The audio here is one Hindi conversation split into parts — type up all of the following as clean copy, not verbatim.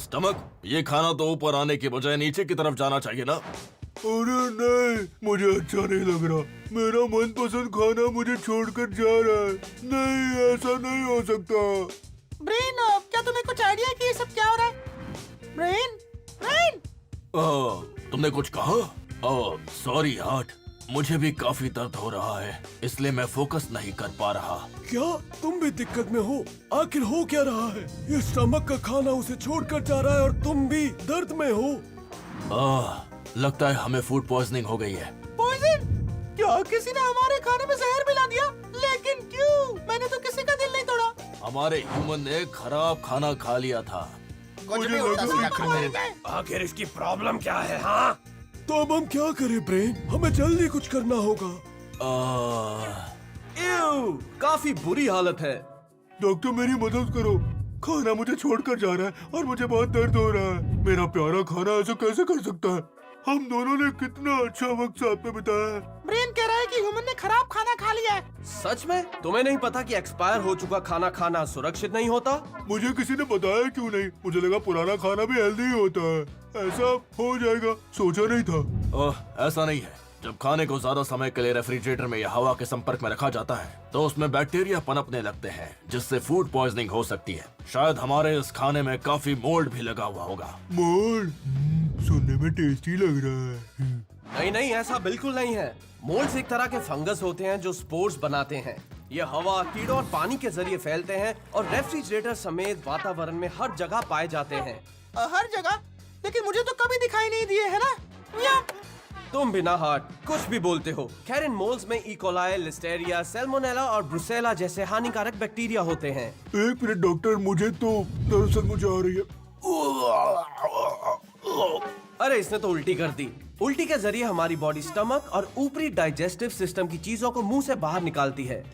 स्टमक, ये खाना तो ऊपर आने की बजाय नीचे की तरफ जाना चाहिए ना। अरे नहीं, मुझे अच्छा नहीं लग रहा। मेरा मनपसंद खाना मुझे छोड़कर जा रहा है। नहीं, ऐसा नहीं हो सकता। ब्रेन, क्या तुम्हें कुछ आइडिया कि ये सब क्या हो रहा है? Brain, brain. तुमने कुछ कहा? सॉरी हार्ट, मुझे भी काफी दर्द हो रहा है, इसलिए मैं फोकस नहीं कर पा रहा। क्या तुम भी दिक्कत में हो? आखिर हो क्या रहा है? ये स्टमक का खाना उसे छोड़कर जा रहा है और तुम भी दर्द में हो। लगता है हमें फूड पॉइजनिंग हो गई है। पॉइजन? क्या किसी ने हमारे खाने में जहर मिला दिया? लेकिन क्यों? मैंने तो किसी का दिल नहीं तोड़ा। हमारे ह्यूमन ने खराब खाना खा लिया था। कुछ भी उल्टा सीधा खाता रहता है। आखिर इसकी प्रॉब्लम क्या है? हाँ, तो अब हम क्या करें ब्रेन? हमें जल्दी कुछ करना होगा। काफी बुरी हालत है। डॉक्टर, मेरी मदद करो। खाना मुझे छोड़कर जा रहा है और मुझे बहुत दर्द हो रहा है। मेरा प्यारा खाना ऐसा कैसे कर सकता है? हम दोनों ने कितना अच्छा वक्त साथ में बिताया है। ब्रेन कह रहा है कि ह्यूमन ने खराब खाना खा लिया है। सच में? तुम्हें नहीं पता कि एक्सपायर हो चुका खाना खाना सुरक्षित नहीं होता? मुझे किसी ने बताया क्यों नहीं? मुझे लगा पुराना खाना भी हेल्दी ही होता है। ऐसा हो जाएगा सोचा नहीं था। ऐसा नहीं है। जब खाने को ज्यादा समय के लिए रेफ्रिजरेटर में या हवा के संपर्क में रखा जाता है तो उसमें बैक्टीरिया पनपने लगते हैं, जिससे फूड पॉइजनिंग हो सकती है। शायद हमारे इस खाने में काफी मोल्ड भी लगा हुआ होगा। मोल्ड? सुनने में टेस्टी लग रहा है। नहीं नहीं, ऐसा बिल्कुल नहीं है। मोल्ड्स एक तरह के फंगस होते हैं जो स्पोर्स बनाते हैं। ये हवा, कीड़ों और पानी के जरिए फैलते हैं और रेफ्रिजरेटर समेत वातावरण में हर जगह पाए जाते हैं। हर जगह? लेकिन मुझे तो कभी दिखाई नहीं दिए, है ना? या तुम बिना हार्ट कुछ भी बोलते हो। खैर, इन मोल्ड्स में इकोलाई, लिस्टेरिया, सैल्मोनेला और ब्रुसेला जैसे हानिकारक बैक्टीरिया होते हैं। एक मिनट डॉक्टर, मुझे तो दरअसल मुझे आ रही है। अरे, इसने तो उल्टी कर दी। उल्टी के जरिए हमारी बॉडी स्टमक और ऊपरी डाइजेस्टिव सिस्टम की चीजों को मुंह से बाहर निकालती है।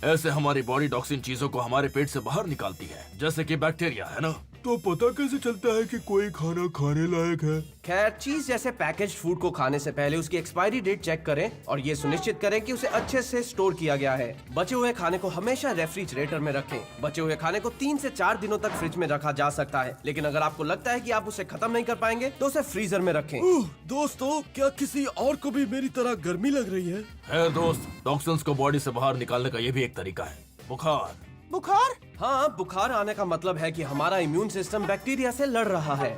ऐसे हमारी बॉडी टॉक्सिन चीजों को हमारे पेट से बाहर निकालती है, जैसे कि बैक्टीरिया, है ना? तो पता कैसे चलता है कि कोई खाना खाने लायक है? खैर, चीज जैसे पैकेज्ड फूड को खाने से पहले उसकी एक्सपायरी डेट चेक करें और ये सुनिश्चित करें कि उसे अच्छे से स्टोर किया गया है। बचे हुए खाने को हमेशा रेफ्रिजरेटर में रखें। बचे हुए खाने को 3 से 4 दिनों तक फ्रिज में रखा जा सकता है, लेकिन अगर आपको लगता है कि आप उसे खत्म नहीं कर पाएंगे तो उसे फ्रीजर में रखें। दोस्तों, क्या किसी और को भी मेरी तरह गर्मी लग रही है? खैर दोस्त, टॉक्सिन्स को बॉडी से बाहर निकालने का ये भी एक तरीका है। बुखार। बुखार? हाँ, बुखार आने का मतलब है कि हमारा इम्यून सिस्टम बैक्टीरिया से लड़ रहा है।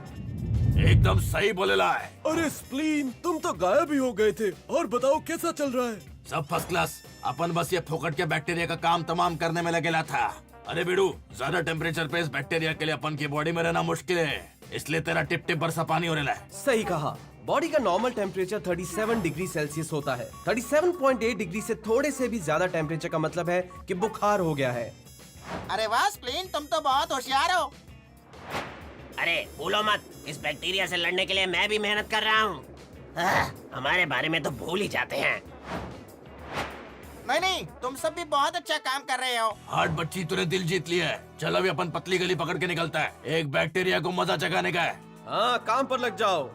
एकदम सही बोलेला है। अरे स्प्लीन, तुम तो गायब ही हो गए थे। और बताओ कैसा चल रहा है? सब फर्स्ट क्लास। अपन बस ये फोकट के बैक्टीरिया का काम तमाम करने में लगेला था। अरे बिडू, ज्यादा टेम्परेचर पे इस बैक्टीरिया के लिए अपन की बॉडी में रहना मुश्किल है, इसलिए तेरा टिप टिप बरसा पानी हो रहा है। सही कहा। बॉडी का नॉर्मल टेम्परेचर 37 डिग्री सेल्सियस होता है। 37.8 डिग्री से थोड़े से भी ज्यादा टेम्परेचर का मतलब है कि बुखार हो गया है। अरे वाह स्प्लिन, तुम तो बहुत होशियार हो। अरे भूलो मत, इस बैक्टीरिया से लड़ने के लिए मैं भी मेहनत कर रहा हूँ। हमारे बारे में तो भूल ही जाते हैं। नहीं, तुम सब भी बहुत अच्छा काम कर रहे हो। हार्ट बच्ची, तूने दिल जीत लिया है। चल अभी अपन पतली गली पकड़ के निकलता है। एक बैक्टीरिया को मजा चखाने का है। हाँ, काम पर लग जाओ।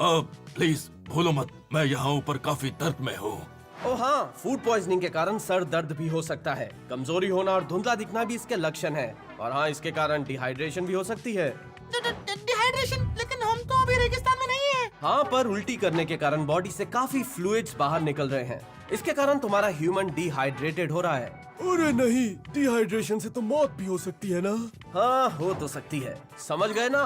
प्लीज भूलो मत, मैं यहाँ ऊपर काफी दर्द में हूँ। ओ हाँ, फूड पॉइजनिंग के कारण सर दर्द भी हो सकता है। कमजोरी होना और धुंधला दिखना भी इसके लक्षण हैं। और हाँ, इसके कारण डिहाइड्रेशन भी हो सकती है। डिहाइड्रेशन? लेकिन हम तो अभी रेगिस्तान में नहीं है। हाँ, पर उल्टी करने के कारण बॉडी से काफी फ्लूइड्स बाहर निकल रहे हैं। इसके कारण तुम्हारा ह्यूमन डिहाइड्रेटेड हो रहा है। अरे नहीं, डिहाइड्रेशन से तो मौत भी हो सकती है ना? हाँ, हो तो सकती है। समझ गए ना?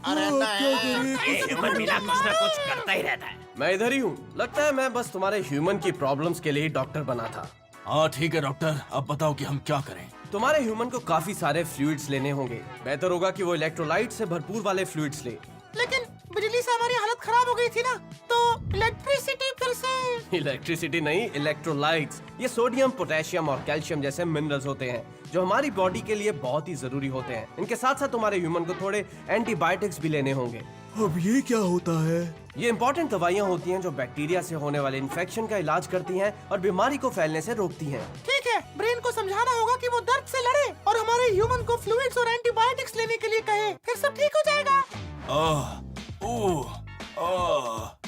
अरे ये ह्यूमन बिना कुछ ना कुछ करता ही रहता है। मैं इधर ही हूँ। लगता है मैं बस तुम्हारे ह्यूमन की प्रॉब्लम्स के लिए ही डॉक्टर बना था। हाँ ठीक है डॉक्टर, अब बताओ कि हम क्या करें। तुम्हारे ह्यूमन को काफी सारे फ्लूइड्स लेने होंगे। बेहतर होगा कि वो इलेक्ट्रोलाइट से भरपूर वाले फ्लूइड्स ले। लेकिन बिजली से हमारी हालत खराब हो गई थी ना, तो इलेक्ट्रिसिटी फिर से। इलेक्ट्रिसिटी नहीं, इलेक्ट्रोलाइट्स। ये सोडियम, पोटेशियम और कैल्शियम जैसे मिनरल्स होते हैं जो हमारी बॉडी के लिए बहुत ही जरूरी होते हैं। इनके साथ साथ तुम्हारे ह्यूमन को थोड़े एंटीबायोटिक्स भी लेने होंगे। अब ये क्या होता है? ये इंपॉर्टेंट दवाइयाँ होती हैं जो बैक्टीरिया से होने वाले इन्फेक्शन का इलाज करती हैं और बीमारी को फैलने से रोकती हैं। ठीक है, ब्रेन को समझाना होगा कि वो दर्द से लड़े और हमारे ह्यूमन को फ्लूइड्स और एंटीबायोटिक्स लेने के लिए कहे, फिर सब ठीक हो जाएगा।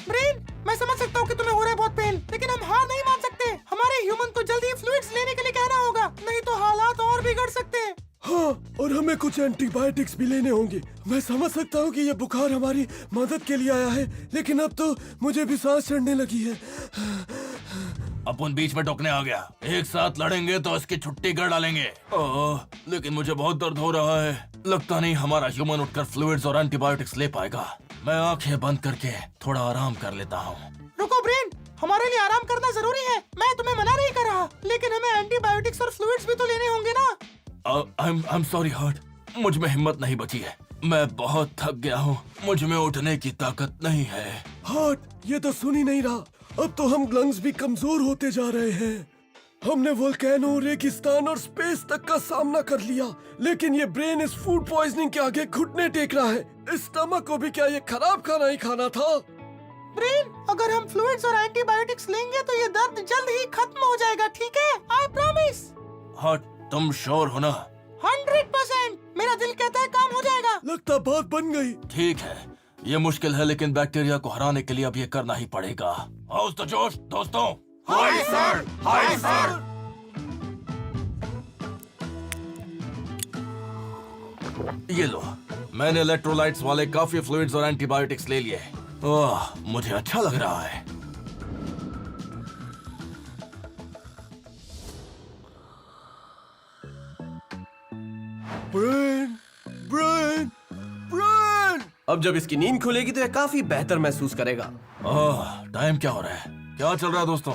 ब्रेन, मैं समझ सकता हूँ कि तुम्हें हो रहा है बहुत पेन, लेकिन हम हार नहीं मान सकते। हमारे ह्यूमन को जल्दी फ्लूइड्स लेने के लिए कहना होगा, नहीं तो हालात और बिगड़ सकते हैं। हाँ, और हमें कुछ एंटीबायोटिक्स भी लेने होंगे। मैं समझ सकता हूँ कि ये बुखार हमारी मदद के लिए आया है, लेकिन अब तो मुझे भी सांस चढ़ने लगी है। अपन बीच में टोकने आ गया। एक साथ लड़ेंगे तो इसकी छुट्टी कर डालेंगे। लेकिन मुझे बहुत दर्द हो रहा है। लगता नहीं हमारा ह्यूमन उठकर फ्लूइड्स और एंटीबायोटिक्स ले पाएगा। मैं आंखें बंद करके थोड़ा आराम कर लेता हूँ। रुको ब्रेन, हमारे लिए आराम करना जरूरी है। मैं तुम्हें मना नहीं कर रहा, लेकिन हमें एंटीबायोटिक्स और फ्लूइड्स भी तो लेने होंगे ना। I'm sorry हार्ट, मुझ में हिम्मत नहीं बची है। मैं बहुत थक गया हूँ। मुझ में उठने की ताकत नहीं है। हार्ट, ये तो सुन ही नहीं रहा। अब तो हम लंग्स भी कमजोर होते जा रहे हैं। हमने वोल्केनो, रेगिस्तान और स्पेस तक का सामना कर लिया, लेकिन ये ब्रेन इस फूड पॉइजनिंग के आगे घुटने टेक रहा है। इस स्टमक को भी क्या ये खराब खाना ही खाना था? ब्रेन, अगर हम फ्लूइड्स और एंटीबायोटिक्स लेंगे तो ये दर्द जल्द ही खत्म हो जाएगा, ठीक है? I promise. हार्ट, तुम श्योर हो ना? 100%। मेरा दिल कहता है काम हो जाएगा। लगता बात बन गई। ठीक है, ये मुश्किल है, लेकिन बैक्टीरिया को हराने के लिए अब ये करना ही पड़ेगा। हौस तो जोश दोस्तों। Hi sir, hi sir. ये लो, मैंने इलेक्ट्रोलाइट्स वाले काफी फ्लूइड्स और एंटीबायोटिक्स ले लिए। मुझे अच्छा लग रहा है। Brain, brain, brain. अब जब इसकी नींद खुलेगी तो ये काफी बेहतर महसूस करेगा। टाइम क्या हो रहा है? क्या चल रहा है दोस्तों?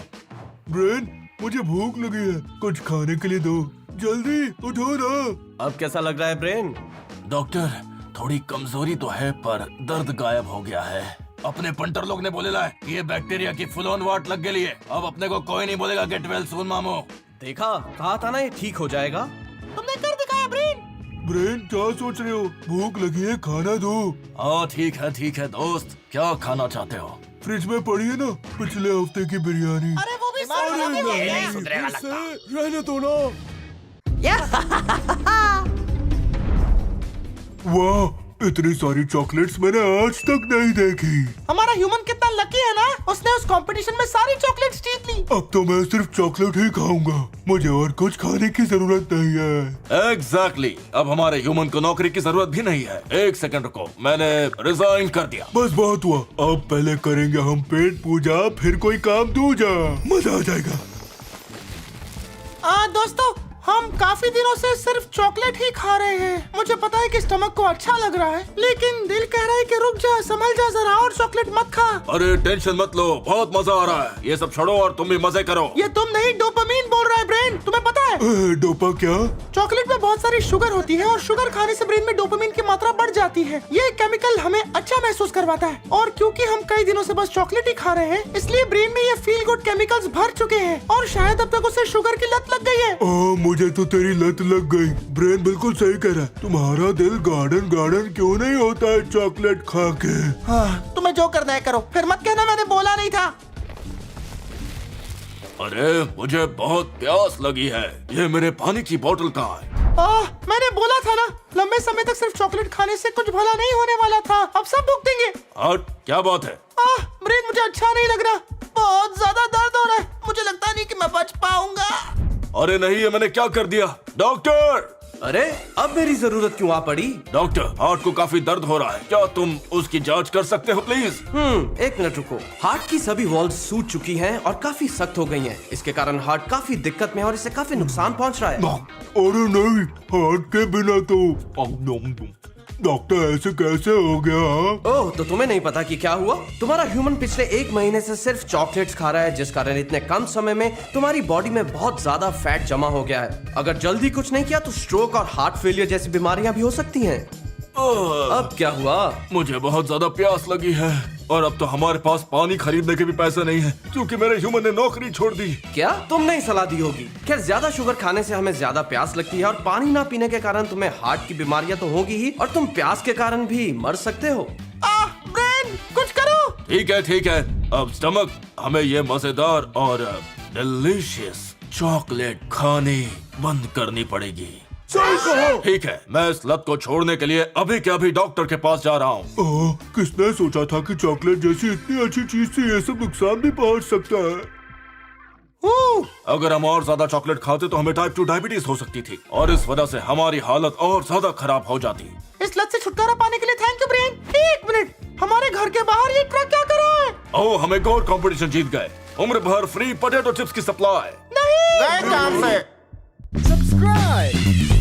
ब्रेन, मुझे भूख लगी है, कुछ खाने के लिए दो। जल्दी उठो ना। अब कैसा लग रहा है ब्रेन? डॉक्टर, थोड़ी कमजोरी तो है, पर दर्द गायब हो गया है। अपने पंटर लोग ने बोलेला है कि ये बैक्टीरिया की फुल ऑन वाट लग गई है। अब अपने को कोई नहीं बोलेगा गेट वेल सून मामो। देखा, कहा था ना ये ठीक हो जाएगा। तुमने कर दिखाया ब्रेन। ब्रेन, क्या सोच रहे हो? भूख लगी है, खाना दो। हाँ ठीक है दोस्त, क्या खाना चाहते हो? फ्रिज में पड़ी है ना पिछले हफ्ते की बिरयानी। अरे वो भी ये नहीं सुधरेगा इसे लगता। रहने दो ना। वाह, इतनी सारी चॉकलेट्स मैंने आज तक नहीं देखी। हमारा ह्यूमन कितना लकी है ना, उसने उस कंपटीशन में सारी चॉकलेट्स जीत ली। अब तो मैं सिर्फ चॉकलेट ही खाऊंगा, मुझे और कुछ खाने की जरूरत नहीं है। एग्जैक्टली, अब हमारे ह्यूमन को नौकरी की जरूरत भी नहीं है। एक सेकंड रुको, मैंने रिजाइन कर दिया। बस बहुत हुआ, अब पहले करेंगे हम पेट पूजा, फिर कोई काम दूजा। मजा आ जाएगा। दोस्तों, हम काफी दिनों से सिर्फ चॉकलेट ही खा रहे हैं। मुझे पता है कि स्टमक को अच्छा लग रहा है, लेकिन दिल कह रहा है कि रुक जा, संभल जा जरा और चॉकलेट मत खा। अरे टेंशन मत लो, बहुत मजा आ रहा है। ये सब छोड़ो और तुम भी मजे करो। ये तुम नहीं, डोपामीन बोल रहा है ब्रेन। तुम्हें पता है डोपा क्या? चॉकलेट में बहुत सारी शुगर होती है और शुगर खाने से ब्रेन में डोपामीन की मात्रा बढ़ जाती है। ये केमिकल हमें अच्छा महसूस करवाता है, और क्योंकि हम कई दिनों से बस चॉकलेट ही खा रहे हैं, इसलिए ब्रेन में ये फील गुड केमिकल्स भर चुके हैं, और शायद अब तक उसे शुगर की लत लग गई है। मुझे तो तेरी लत लग गई। ब्रेन बिल्कुल सही कह रहा है। तुम्हारा दिल गार्डन गार्डन क्यों नहीं होता है चॉकलेट खा के? तुम्हें जो करना है करो, फिर मत कहना मैंने बोला नहीं था। अरे मुझे बहुत प्यास लगी है, ये मेरे पानी की बोतल कहाँ है? मैंने बोला था ना, लंबे समय तक सिर्फ चॉकलेट खाने से कुछ भला नहीं होने वाला था। अब सब भुगतेंगे। क्या बात है? ब्रेन, मुझे अच्छा नहीं लग रहा, बहुत ज्यादा दर्द हो रहा है। मुझे लगता नहीं कि मैं बच पाऊंगा। अरे नहीं, ये मैंने क्या कर दिया? डॉक्टर! अरे अब मेरी जरूरत क्यों आ पड़ी? डॉक्टर, हार्ट को काफी दर्द हो रहा है, क्या तुम उसकी जांच कर सकते हो प्लीज? एक मिनट रुको। हार्ट की सभी वॉल्व्स सूज चुकी हैं और काफी सख्त हो गई हैं। इसके कारण हार्ट काफी दिक्कत में है और इसे काफी नुकसान पहुंच रहा है। अरे नहीं, हार्ट के बिना तो डॉक्टर ऐसे कैसे हो गया? ओह, तो तुम्हें नहीं पता कि क्या हुआ? तुम्हारा ह्यूमन पिछले 1 महीने से सिर्फ चॉकलेट्स खा रहा है, जिस कारण इतने कम समय में तुम्हारी बॉडी में बहुत ज्यादा फैट जमा हो गया है। अगर जल्दी कुछ नहीं किया तो स्ट्रोक और हार्ट फेलियर जैसी बीमारियां भी हो सकती हैं। अब क्या हुआ? मुझे बहुत ज्यादा प्यास लगी है, और अब तो हमारे पास पानी खरीदने के भी पैसे नहीं है, क्योंकि मेरे ह्यूमन ने नौकरी छोड़ दी। क्या तुमने ही सलाह दी होगी? खैर, ज्यादा शुगर खाने से हमें ज्यादा प्यास लगती है, और पानी ना पीने के कारण तुम्हें हार्ट की बीमारियां तो होगी ही, और तुम प्यास के कारण भी मर सकते हो। ब्रेन, कुछ करो। ठीक है, अब स्टमक, हमें ये मजेदार और डिलीशियस चॉकलेट खानी बंद करनी पड़ेगी। ठीक है, मैं इस लत को छोड़ने के लिए अभी के अभी डॉक्टर के पास जा रहा हूँ। किसने सोचा था कि चॉकलेट जैसी इतनी अच्छी चीज से ये सब नुकसान भी पहुंच सकता है? अगर हम और ज्यादा चॉकलेट खाते तो हमें टाइप 2 डायबिटीज हो सकती थी और इस वजह से हमारी हालत और ज्यादा खराब हो जाती। इस लत से छुटकारा पाने के लिए थैंक यू ब्रेन। एक मिनट, हमारे घर के बाहर ये ट्रक क्या कर रहा है? ओह, हम एक और कंपटीशन जीत गए। उम्र भर फ्री पोटैटो चिप्स की सप्लाई। नहीं, गए काम से। Subscribe.